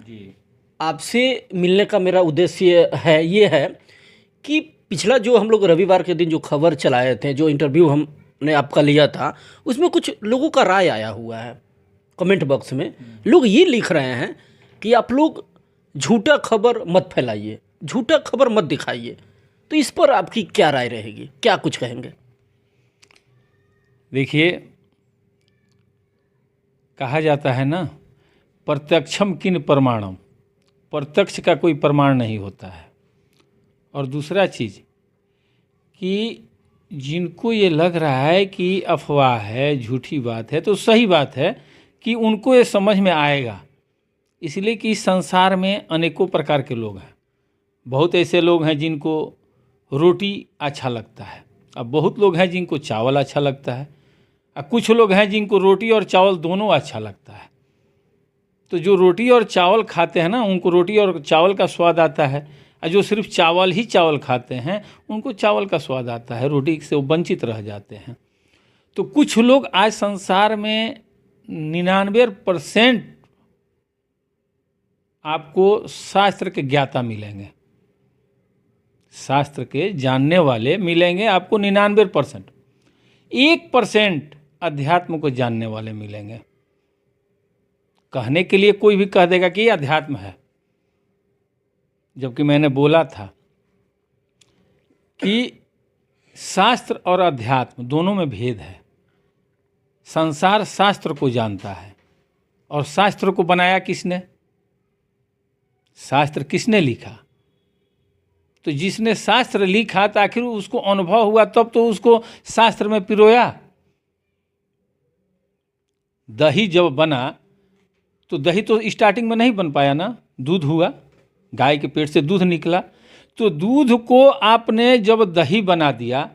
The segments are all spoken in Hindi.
जी। आपसे मिलने का मेरा उद्देश्य ये है कि पिछला जो हम लोग रविवार के दिन जो खबर चलाए थे, जो इंटरव्यू हमने आपका लिया था, उसमें कुछ लोगों का राय आया हुआ है कमेंट बॉक्स में। लोग ये लिख रहे हैं कि आप लोग झूठा खबर मत फैलाइए, झूठा खबर मत दिखाइए। तो इस पर आपकी क्या राय रहेगी, क्या कुछ कहेंगे? देखिए, कहा जाता है ना, प्रत्यक्षम किन प्रमाणम, प्रत्यक्ष का कोई प्रमाण नहीं होता है। और दूसरा चीज़ कि जिनको ये लग रहा है कि अफवाह है, झूठी बात है, तो सही बात है कि उनको ये समझ में आएगा। इसलिए कि इस संसार में अनेकों प्रकार के लोग हैं। बहुत ऐसे लोग हैं जिनको रोटी अच्छा लगता है, अब बहुत लोग हैं जिनको चावल अच्छा लगता है, और कुछ लोग हैं जिनको रोटी और चावल दोनों अच्छा लगता है। तो जो रोटी और चावल खाते हैं ना, उनको रोटी और चावल का स्वाद आता है, और जो सिर्फ चावल ही चावल खाते हैं उनको चावल का स्वाद आता है, रोटी से वो वंचित रह जाते हैं। तो कुछ लोग आज संसार में 99% आपको शास्त्र के ज्ञाता मिलेंगे, शास्त्र के जानने वाले मिलेंगे आपको 99%। 1% अध्यात्म को जानने वाले मिलेंगे। कहने के लिए कोई भी कह देगा कि ये अध्यात्म है, जबकि मैंने बोला था कि शास्त्र और अध्यात्म दोनों में भेद है। संसार शास्त्र को जानता है, और शास्त्र को बनाया किसने? शास्त्र किसने लिखा? तो जिसने शास्त्र लिखा तो आखिर उसको अनुभव हुआ, तब तो उसको शास्त्र में पिरोया। दही जब बना तो दही तो स्टार्टिंग में नहीं बन पाया ना, दूध हुआ, गाय के पेट से दूध निकला। तो दूध को आपने जब दही बना दिया,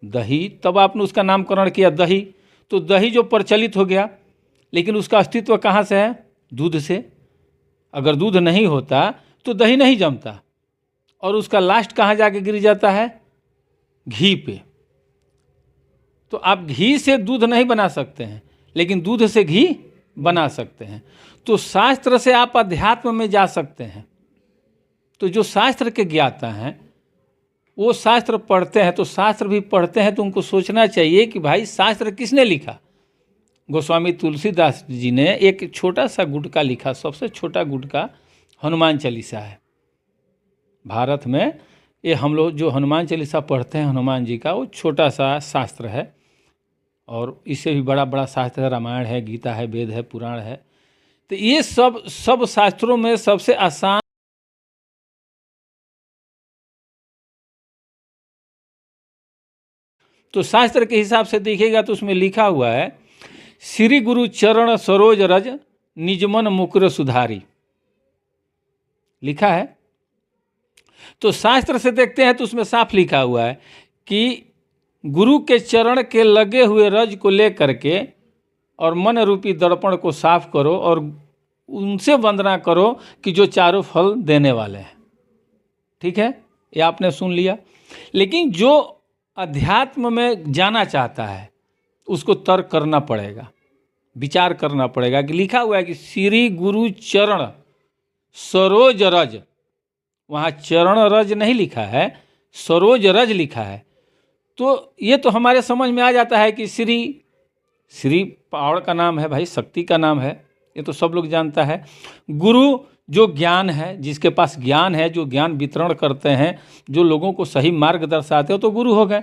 दही, तब आपने उसका नामकरण किया दही। तो दही जो प्रचलित हो गया, लेकिन उसका अस्तित्व कहाँ से है? दूध से। अगर दूध नहीं होता तो दही नहीं जमता, और उसका लास्ट कहाँ जाके गिर जाता है? घी पे। तो आप घी से दूध नहीं बना सकते हैं, लेकिन दूध से घी बना सकते हैं। तो शास्त्र से आप अध्यात्म में जा सकते हैं। तो जो शास्त्र के ज्ञाता हैं वो शास्त्र पढ़ते हैं, तो शास्त्र भी पढ़ते हैं तो उनको सोचना चाहिए कि भाई शास्त्र किसने लिखा। गोस्वामी तुलसीदास जी ने एक छोटा सा गुटका लिखा, सबसे छोटा गुटका हनुमान चालीसा है। भारत में ये हम लोग जो हनुमान चालीसा पढ़ते हैं, हनुमान जी का, वो छोटा सा शास्त्र है। और इससे भी बड़ा बड़ा शास्त्र है, रामायण है, गीता है, वेद है, पुराण है। तो ये सब शास्त्रों में सबसे आसान, तो शास्त्र के हिसाब से देखिएगा तो उसमें लिखा हुआ है, श्री गुरु चरण सरोज रज निजमन मुकुर सुधारी, लिखा है। तो शास्त्र से देखते हैं तो उसमें साफ लिखा हुआ है कि गुरु के चरण के लगे हुए रज को ले करके और मन रूपी दर्पण को साफ करो, और उनसे वंदना करो कि जो चारों फल देने वाले हैं। ठीक है, ये आपने सुन लिया। लेकिन जो अध्यात्म में जाना चाहता है उसको तर्क करना पड़ेगा, विचार करना पड़ेगा कि लिखा हुआ है कि श्री गुरु चरण सरोज रज, वहाँ चरण रज नहीं लिखा है, सरोज रज लिखा है। तो ये तो हमारे समझ में आ जाता है कि श्री पावर का नाम है भाई, शक्ति का नाम है, ये तो सब लोग जानता है। गुरु जो ज्ञान है, जिसके पास ज्ञान है, जो ज्ञान वितरण करते हैं, जो लोगों को सही मार्ग दर्शाते हो, तो गुरु हो गए।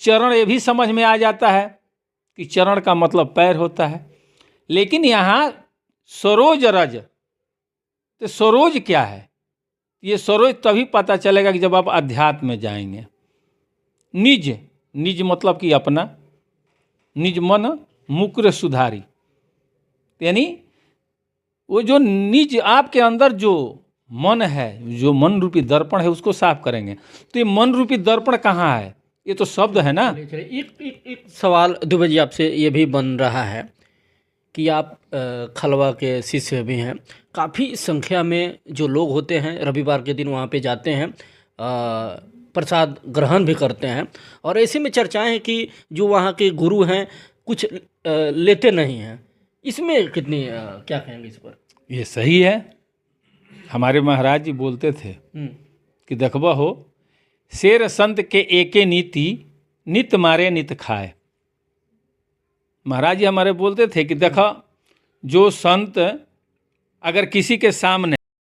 चरण ये भी समझ में आ जाता है कि चरण का मतलब पैर होता है। लेकिन यहाँ सरोज रज, तो सरोज क्या है? ये सरोज तभी पता चलेगा कि जब आप अध्यात्म में जाएंगे। निज, निज मतलब कि अपना, निज मन मुकुर सुधारी, यानी वो जो निज आपके अंदर जो मन है, जो मन रूपी दर्पण है, उसको साफ करेंगे। तो ये मन रूपी दर्पण कहाँ है? ये तो शब्द है ना। एक सवाल दुबे जी आपसे ये भी बन रहा है कि आप खलवा के शिष्य भी हैं, काफ़ी संख्या में जो लोग होते हैं रविवार के दिन वहाँ पे जाते हैं, प्रसाद ग्रहण भी करते हैं, और ऐसे में चर्चाएं हैं कि जो वहाँ के गुरु हैं कुछ लेते नहीं हैं। इसमें कितनी क्या कहेंगे इस पर? ये सही है। हमारे महाराज जी बोलते थे कि देखबा हो, शेर संत के एके नीति, नित मारे नित खाए। महाराज जी हमारे बोलते थे कि देखो, जो संत अगर किसी के सामने